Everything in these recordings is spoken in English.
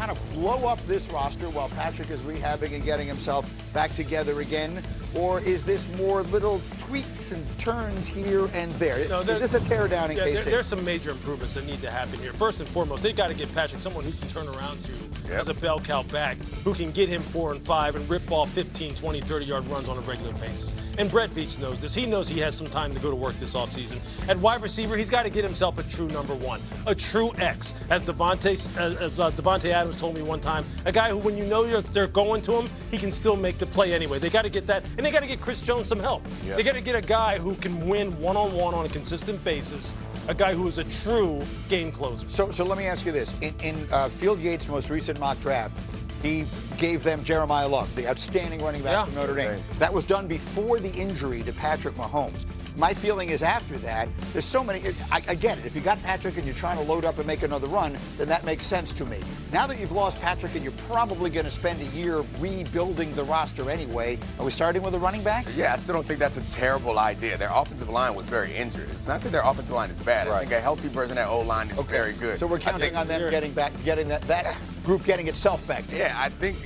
kind of blow up this roster while Patrick is rehabbing and getting himself back together again? Or is this more little tweaks and turns here and there? No, is this a teardown in KC? There's some major improvements that need to happen here. First and foremost, they've got to get Patrick someone who can turn around to as a bell cow back, who can get him 4 and 5 and rip ball 15, 20, 30-yard runs on a regular basis. And Brett Veach knows this. He knows he has some time to go to work this offseason. At wide receiver, he's got to get himself a true number one, a true X. As Devontae Adams told me one time, a guy who, when you know they're going to him, he can still make the play anyway. They got to get that. And they got to get Chris Jones some help. They got to get a guy who can win one-on-one on a consistent basis, a guy who is a true game closer. So let me ask you this. In Field Yates' most recent mock draft, he gave them Jeremiah Love, the outstanding running back from Notre Dame. That was done before the injury to Patrick Mahomes. My feeling is after that, there's so many, I get it. If you got Patrick and you're trying to load up and make another run, then that makes sense to me. Now that you've lost Patrick and you're probably going to spend a year rebuilding the roster anyway, are we starting with a running back? Yeah, I still don't think that's a terrible idea. Their offensive line was very injured. It's not that their offensive line is bad. I think a healthy version of that O-line is very good. So we're counting on them getting that group getting itself back. Yeah, I think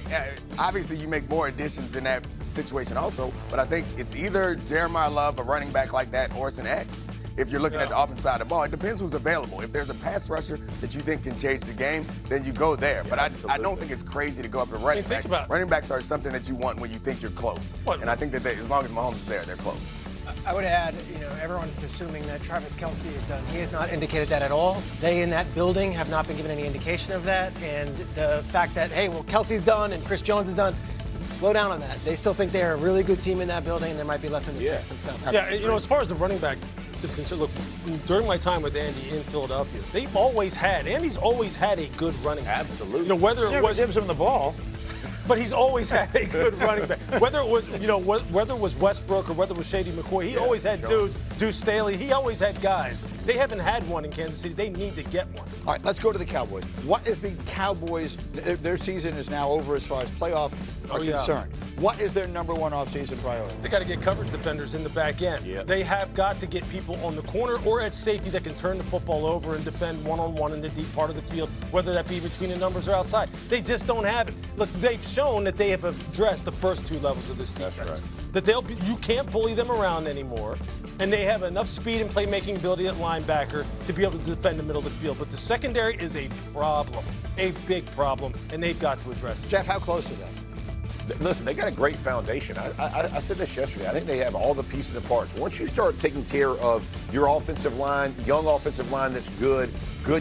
obviously you make more additions in that situation also, but I think it's either Jeremiah Love, a running back like that, or it's an X. If you're looking at the offensive side of the ball, it depends who's available. If there's a pass rusher that you think can change the game, then you go there. But I don't think it's crazy to go up and running back. Running backs are something that you want when you think you're close. And I think that as long as Mahomes is there, they're close. I would add, everyone's assuming that Travis Kelce is done. He has not indicated that at all. They in that building have not been given any indication of that. And the fact that, hey, well, Kelce's done and Chris Jones is done, slow down on that. They still think they're a really good team in that building, and there might be left in the tank some stuff. Yeah, as far as the running back is concerned, look, during my time with Andy in Philadelphia, Andy's always had a good running back. Absolutely. Whether it was gives him the ball. But he's always had a good running back. Whether it was, whether it was Westbrook or whether it was Shady McCoy, he always had dudes. Deuce Staley, he always had guys. They haven't had one in Kansas City. They need to get one. All right, let's go to the Cowboys. What is the Cowboys? Their season is now over as far as playoff are concerned. What is their number one offseason priority? They got to get coverage defenders in the back end. They have got to get people on the corner or at safety that can turn the football over and defend one-on-one in the deep part of the field, whether that be between the numbers or outside. They just don't have it. Look, they've shown that they have addressed the first two levels of this defense. That's right. That you can't bully them around anymore, and they have enough speed and playmaking ability at linebacker to be able to defend the middle of the field. But the secondary is a problem, a big problem, and they've got to address it. Jeff, how close are they? Listen, they got a great foundation. I said this yesterday. I think they have all the pieces and parts. Once you start taking care of your offensive line, young offensive line that's good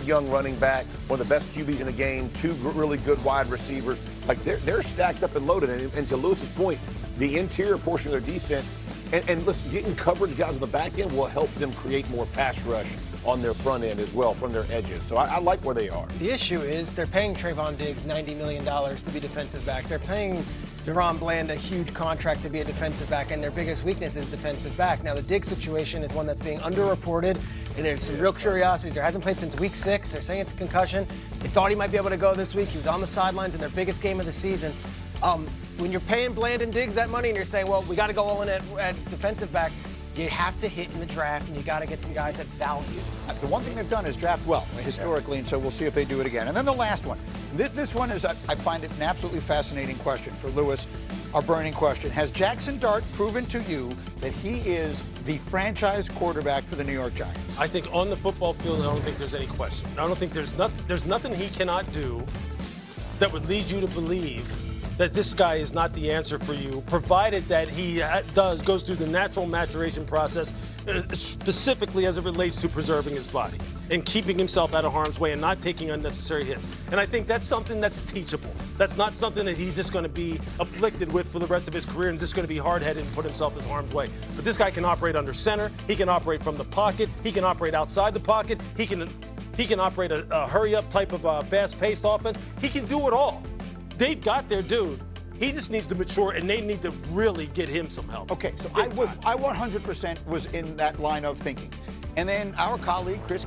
young running back, one of the best QBs in the game, two really good wide receivers, like they're stacked up and loaded. And to Lewis's point, the interior portion of their defense, and listen, getting coverage guys on the back end will help them create more pass rush on their front end as well from their edges. So I like where they are. The issue is they're paying Trayvon Diggs $90 million to be defensive back. They're paying DaRon Bland a huge contract to be a defensive back, and their biggest weakness is defensive back. Now, the Diggs situation is one that's being underreported, and there's some real curiosities. There hasn't played since week 6. They're saying it's a concussion. They thought he might be able to go this week. He was on the sidelines in their biggest game of the season. When you're paying Bland and Diggs that money and you're saying, well, we got to go all in at defensive back, you have to hit in the draft, and you got to get some guys at value. The one thing they've done is draft well, historically, and so we'll see if they do it again. And then the last one. This one is, I find it an absolutely fascinating question for Lewis, our burning question. Has Jackson Dart proven to you that he is the franchise quarterback for the New York Giants? I think on the football field, I don't think there's any question. I don't think there's nothing he cannot do that would lead you to believe that this guy is not the answer for you, provided that he goes through the natural maturation process, specifically as it relates to preserving his body and keeping himself out of harm's way and not taking unnecessary hits. And I think that's something that's teachable. That's not something that he's just going to be afflicted with for the rest of his career and just going to be hard-headed and put himself in harm's way. But this guy can operate under center. He can operate from the pocket. He can operate outside the pocket. He can operate a hurry-up type of fast-paced offense. He can do it all. They've got their dude. He just needs to mature, and they need to really get him some help. Okay, so I 100% was in that line of thinking. And then our colleague, Chris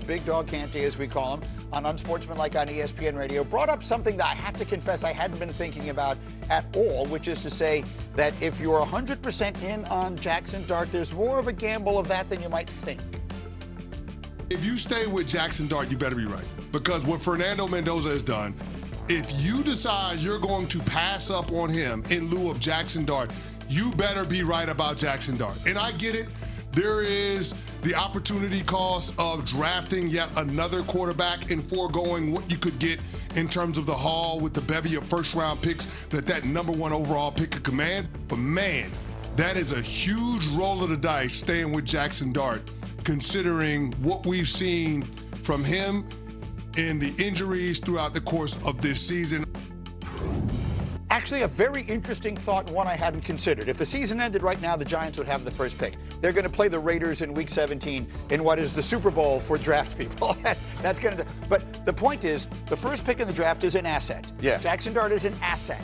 Big Dog Canty, as we call him, on Unsportsmanlike on ESPN Radio, brought up something that I have to confess I hadn't been thinking about at all, which is to say that if you're 100% in on Jackson Dart, there's more of a gamble of that than you might think. If you stay with Jackson Dart, you better be right. Because what Fernando Mendoza has done, if you decide you're going to pass up on him in lieu of Jackson Dart, you better be right about Jackson Dart. And I get it. There is the opportunity cost of drafting yet another quarterback and foregoing what you could get in terms of the haul with the bevy of first-round picks that #1 overall pick could command. But, man, that is a huge roll of the dice staying with Jackson Dart, considering what we've seen from him and the injuries throughout the course of this season. Actually, a very interesting thought, one I hadn't considered. If the season ended right now, the Giants would have the first pick. They're going to play the Raiders in Week 17 in what is the Super Bowl for draft people. That's going to. But the point is, the first pick in the draft is an asset. Yeah. Jackson Dart is an asset.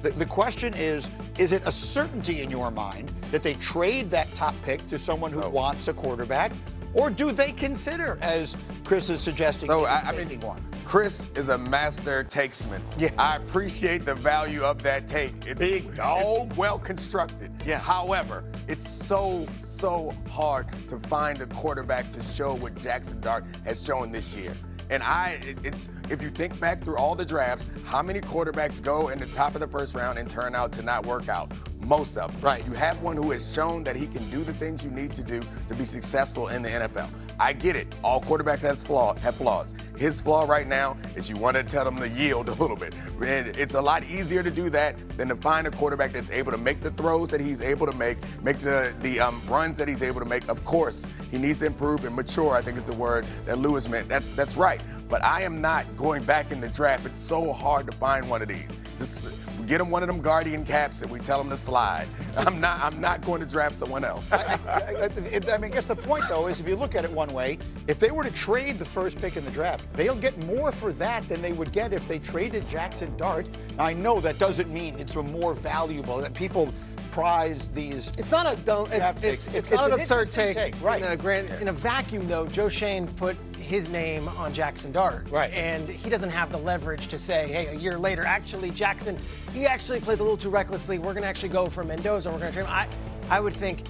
The question is it a certainty in your mind that they trade that top pick to someone who wants a quarterback, or do they consider, as Chris is suggesting, taking one? Chris is a master takesman. Yeah. I appreciate the value of that take. It's Big dog. It's well constructed. Yeah. However, it's so hard to find a quarterback to show what Jackson Dart has shown this year. And if you think back through all the drafts, how many quarterbacks go in the top of the first round and turn out to not work out? Most of them. Right. You have one who has shown that he can do the things you need to do to be successful in the NFL. I get it. All quarterbacks have flaws. His flaw right now is you want to tell him to yield a little bit. And it's a lot easier to do that than to find a quarterback that's able to make the throws that he's able to make the runs that he's able to make. Of course, he needs to improve and mature, I think is the word that Lewis meant. That's right. But I am not going back in the draft. It's so hard to find one of these. Just get him one of them Guardian caps and we tell him to slide. I'm not going to draft someone else. I guess the point, though, is if you look at it one way, if they were to trade the first pick in the draft, they'll get more for that than they would get if they traded Jackson Dart. Now, I know that doesn't mean it's more valuable, that people prize these. It's not it's not an absurd take. Right. In a vacuum, though, Joe Schoen put his name on Jackson Dart. Right. And he doesn't have the leverage to say, hey, a year later, actually, Jackson, he actually plays a little too recklessly. We're going to actually go for Mendoza. We're going to trade him. I would think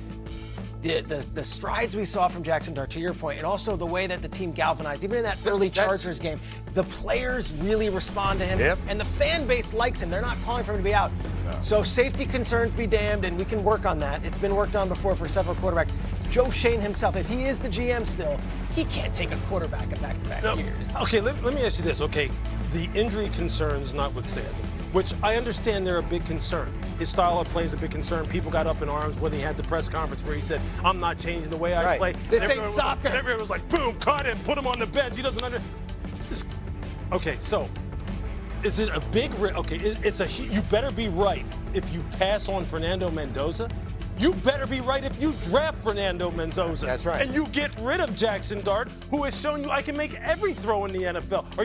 the strides we saw from Jackson Dart, to your point, and also the way that the team galvanized, even in that early Chargers game, the players really respond to him, and the fan base likes him. They're not calling for him to be out. No. So safety concerns be damned, and we can work on that. It's been worked on before for several quarterbacks. Joe Schoen himself, if he is the GM still, he can't take a quarterback in back-to-back years. Okay, let me ask you this. Okay, the injury concerns notwithstanding, which I understand they're a big concern. His style of play is a big concern. People got up in arms when he had the press conference where he said, I'm not changing the way I play. This ain't soccer. Everyone was like, boom, cut him, put him on the bench. He doesn't Okay, so is it a big risk? Okay, you better be right if you pass on Fernando Mendoza. You better be right if you draft Fernando Mendoza. That's right. And you get rid of Jackson Dart, who has shown you I can make every throw in the NFL. Are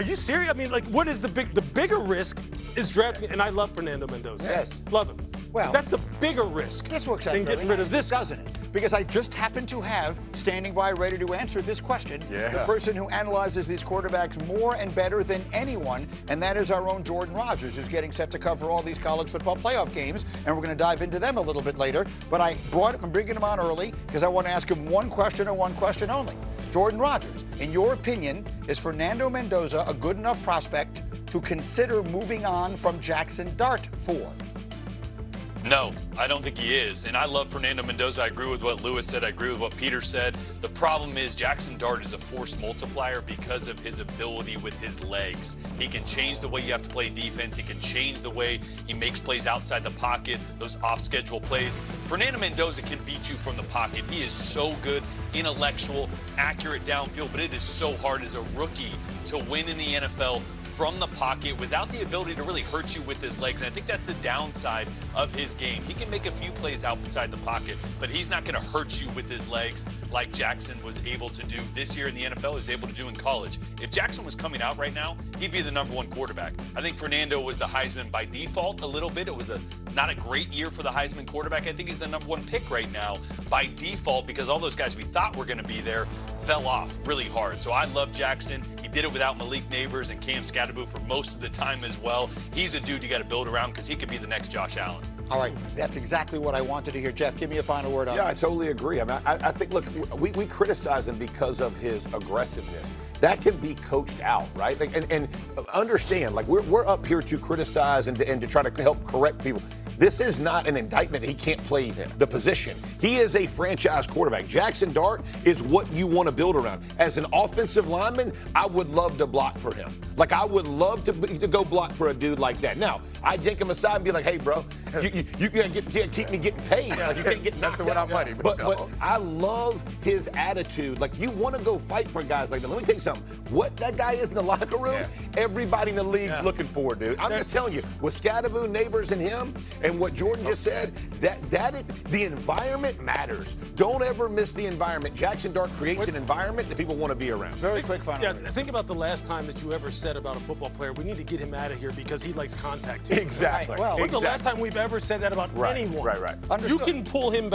you serious? I mean, like, what is the bigger risk is drafting, and I love Fernando Mendoza. Yes. Love him. Well, that's the bigger risk. This works out than getting rid of this, doesn't it? Because I just happen to have, standing by ready to answer this question, the person who analyzes these quarterbacks more and better than anyone, and that is our own Jordan Rogers, who's getting set to cover all these college football playoff games, and we're going to dive into them a little bit later. But I'm bringing him on early because I want to ask him one question and one question only. Jordan Rogers, in your opinion, is Fernando Mendoza a good enough prospect to consider moving on from Jackson Dart for? No, I don't think he is. And I love Fernando Mendoza. I agree with what Lewis said. I agree with what Peter said. The problem is Jackson Dart is a force multiplier because of his ability with his legs. He can change the way you have to play defense. He can change the way he makes plays outside the pocket, those off-schedule plays. Fernando Mendoza can beat you from the pocket. He is so good, intellectual, accurate downfield, but it is so hard as a rookie to win in the NFL from the pocket without the ability to really hurt you with his legs. And I think that's the downside of his game. He can make a few plays outside the pocket, but he's not going to hurt you with his legs like Jackson was able to do this year in the NFL, was able to do in college. If Jackson was coming out right now, he'd be the #1 quarterback. I think Fernando was the Heisman by default a little bit. It was not a great year for the Heisman quarterback. I think he's the #1 pick right now by default because all those guys we thought were going to be there fell off really hard. So I love Jackson. He did it without Malik Neighbors and Cam Scatterbo for most of the time as well. He's a dude you got to build around because he could be the next Josh Allen. All right, that's exactly what I wanted to hear. Jeff, give me a final word on that. Yeah, I totally agree. I mean, I think, look, we criticize him because of his aggressiveness. that can be coached out, right? Like, and understand, like we're up here to criticize and to try to help correct people. This is not an indictment that he can't play the position. He is a franchise quarterback. Jackson Dart is what you want to build around. As an offensive lineman, I would love to block for him. Like, I would love to go block for a dude like that. Now, I'd take him aside and be like, hey, bro, you can't keep me getting paid. Like, you can't get knocked out. Without money. But I love his attitude. Like, you want to go fight for guys like that. Let me tell you something. What that guy is in the locker room, everybody in the league's looking for, dude. I'm just telling you, with Scadaboo, Neighbors, and him, and what Jordan just said, the environment matters. Don't ever miss the environment. Jackson Dart creates an environment that people want to be around. Very quick final. Yeah, think about the last time that you ever said about a football player, we need to get him out of here because he likes contact too. Exactly. Right. Well, when's the last time we've ever said that about anyone? Right. You can pull him back.